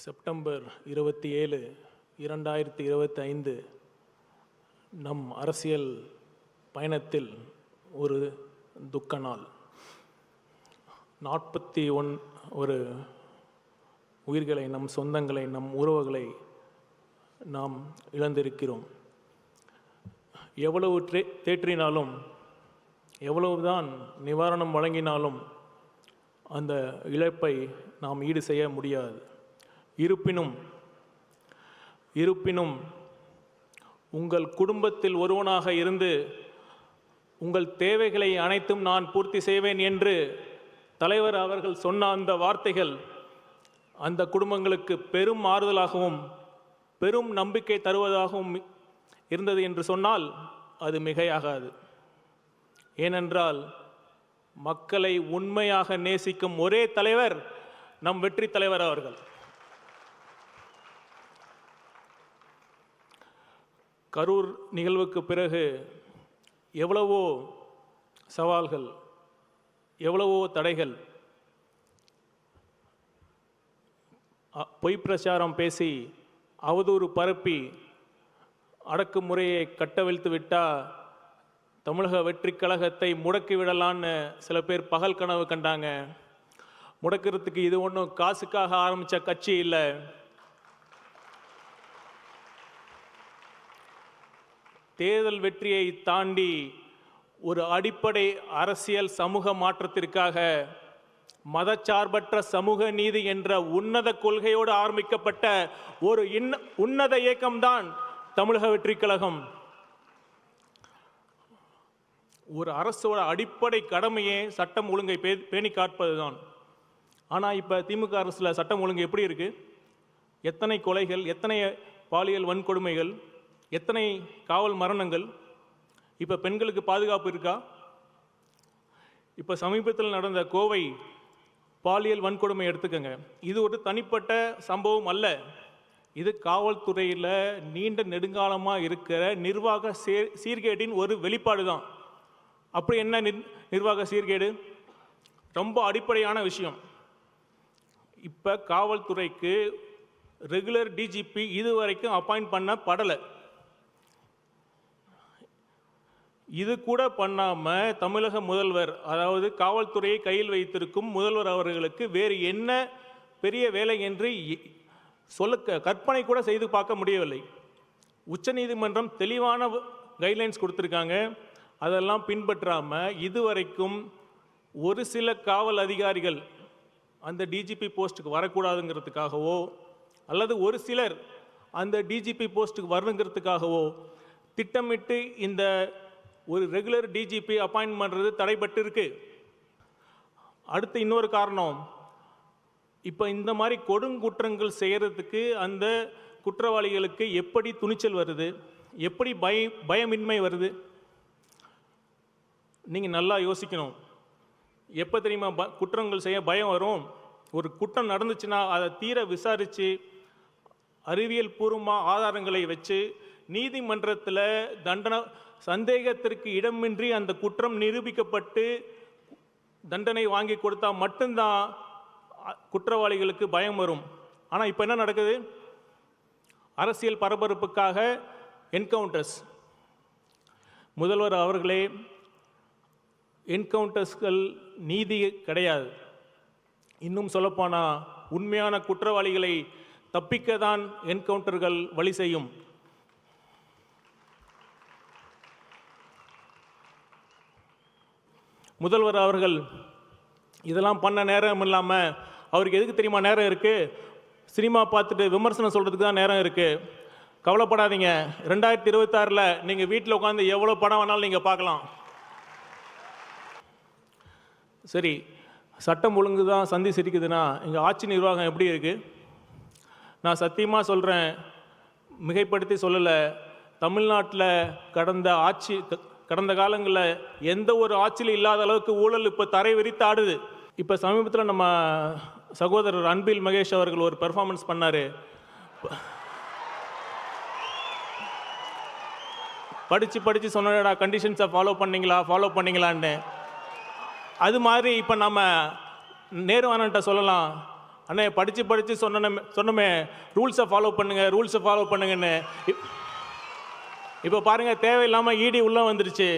September 27, 2025 நம் அரசியல் பயணத்தில் ஒரு துக்க நாள். 41 உயிர்களை, நம் சொந்தங்களை, நம் உறவுகளை நாம் இழந்திருக்கிறோம். எவ்வளவு தேற்றினாலும், எவ்வளவுதான் நிவாரணம் வழங்கினாலும் அந்த இழப்பை நாம் ஈடு செய்ய முடியாது. இருப்பினும் உங்கள் குடும்பத்தில் ஒருவனாக இருந்து உங்கள் தேவைகளை அனைத்தும் நான் பூர்த்தி செய்வேன் என்று தலைவர் அவர்கள் சொன்ன அந்த வார்த்தைகள் அந்த குடும்பங்களுக்கு பெரும் ஆறுதலாகவும் பெரும் நம்பிக்கை தருவதாகவும் இருந்தது என்று சொன்னால் அது மிகையாகாது. ஏனென்றால் மக்களை உண்மையாக நேசிக்கும் ஒரே தலைவர் நம் வெற்றி தலைவர் அவர்கள். கரூர் நிகழ்வுக்கு பிறகு எவ்வளவோ சவால்கள், எவ்வளவோ தடைகள், பொய் பிரச்சாரம் பேசி அவதூறு பரப்பி அடக்குமுறையை கட்டவிழ்த்து விட்டால் தமிழக வெற்றி கழகத்தை முடக்கி விடலான்னு சில பேர் பகல் கனவு கண்டாங்க. முடக்கிறதுக்கு இது ஒன்றும் காசுக்காக ஆரம்பித்த கட்சி இல்லை. தேர்தல் வெற்றியை தாண்டி ஒரு அடிப்படை அரசியல் சமூக மாற்றத்திற்காக மதச்சார்பற்ற சமூக நீதி என்ற உன்னத கொள்கையோடு ஆரம்பிக்கப்பட்ட ஒரு உன்னத இயக்கம்தான் தமிழக வெற்றி கழகம். ஒரு அரசோட அடிப்படை கடமையே சட்டம் ஒழுங்கை பேணி காப்பதுதான். ஆனால் இப்போ திமுக அரசில் சட்டம் ஒழுங்கு எப்படி இருக்கு? எத்தனை கொலைகள், எத்தனை பாலியல் வன்கொடுமைகள், எத்தனை காவல் மரணங்கள். இப்போ பெண்களுக்கு பாதுகாப்பு இருக்கா? இப்போ சமீபத்தில் நடந்த கோவை பாலியல் வன்கொடுமை எடுத்துக்கங்க. இது ஒரு தனிப்பட்ட சம்பவம் அல்ல. இது காவல்துறையில் நீண்ட நெடுங்காலமாக இருக்கிற நிர்வாக சீர்கேடின் ஒரு வெளிப்பாடு தான். அப்படி என்ன நிர்வாக சீர்கேடு? ரொம்ப அடிப்படையான விஷயம். இப்போ காவல்துறைக்கு ரெகுலர் டிஜிபி இதுவரைக்கும் அப்பாயிண்ட் பண்ணப்படலை. இது கூட பண்ணாமல் தமிழக முதல்வர், அதாவது காவல்துறையை கையில் வைத்திருக்கும் முதல்வர் அவர்களுக்கு வேறு என்ன பெரிய வேலை என்று கற்பனை கூட செய்து பார்க்க முடியவில்லை. உச்சநீதிமன்றம் தெளிவான கைட்லைன்ஸ் கொடுத்துருக்காங்க. அதெல்லாம் பின்பற்றாமல் இதுவரைக்கும் ஒரு சில காவல் அதிகாரிகள் அந்த டிஜிபி போஸ்ட்டுக்கு வரக்கூடாதுங்கிறதுக்காகவோ அல்லது ஒரு சிலர் அந்த டிஜிபி போஸ்ட்டுக்கு வரணுங்கிறதுக்காகவோ திட்டமிட்டு இந்த ஒரு ரெகுலர் டிஜிபி அப்பாயின்ட் பண்ணுறது தடைபட்டு இருக்கு. அடுத்து இன்னொரு காரணம், இப்போ இந்த மாதிரி கொடுங்குற்றங்கள் செய்கிறதுக்கு அந்த குற்றவாளிகளுக்கு எப்படி துணிச்சல் வருது, எப்படி பயமின்மை வருது? நீங்கள் நல்லா யோசிக்கணும். எப்போ தெரியுமா குற்றங்கள் செய்ய பயம் வரும்? ஒரு குற்றம் நடந்துச்சுன்னா அதை தீர விசாரித்து அறிவியல் பூர்வமாக ஆதாரங்களை வச்சு நீதிமன்றத்தில் தண்டனை சந்தேகத்திற்கு இடமின்றி அந்த குற்றம் நிரூபிக்கப்பட்டு தண்டனை வாங்கி கொடுத்தா மட்டும்தான் குற்றவாளிகளுக்கு பயம் வரும். ஆனால் இப்போ என்ன நடக்குது? அரசியல் பரபரப்புக்காக என்கவுண்டர்ஸ். முதல்வர் அவர்களே, என்கவுண்டர்ஸ்கள் நீதி கிடையாது. இன்னும் சொல்லப்போனால் உண்மையான குற்றவாளிகளை தப்பிக்க தான் என்கவுண்டர்கள் வழி செய்யும். முதல்வர் அவர்கள் இதெல்லாம் பண்ண நேரம் இல்லாமல் அவருக்கு எதுக்கு தெரியுமா நேரம் இருக்குது? சினிமா பார்த்துட்டு விமர்சனம் சொல்கிறதுக்கு தான் நேரம் இருக்குது. கவலைப்படாதீங்க, 2026 நீங்கள் வீட்டில் உட்காந்து எவ்வளோ படம் வேணாலும் நீங்கள் பார்க்கலாம். சரி, சட்டம் ஒழுங்கு தான் சந்தி சிரிக்குதுன்னா எங்கள் ஆட்சி நிர்வாகம் எப்படி இருக்குது? நான் சத்தியமாக சொல்கிறேன், மிகைப்படுத்தி சொல்லலை. தமிழ்நாட்டில் கடந்த காலங்களில் எந்த ஒரு ஆட்சியிலும் இல்லாத அளவுக்கு ஊழல் இப்போ தரை விரித்து ஆடுது. இப்போ சமீபத்தில் நம்ம சகோதரர் அன்பில் மகேஷ் அவர்கள் ஒரு பெர்ஃபார்மன்ஸ் பண்ணார். படித்து சொன்னடா கண்டிஷன்ஸை ஃபாலோ பண்ணீங்களான்னு. அது மாதிரி இப்போ நம்ம நேருவானன்ட்ட சொல்லலாம், அண்ணே படித்து படித்து சொன்னமே ரூல்ஸை ஃபாலோ பண்ணுங்கன்னு. இப்போ பாருங்கள், தேவையில்லாமல் இடி உள்ளே வந்துருச்சு.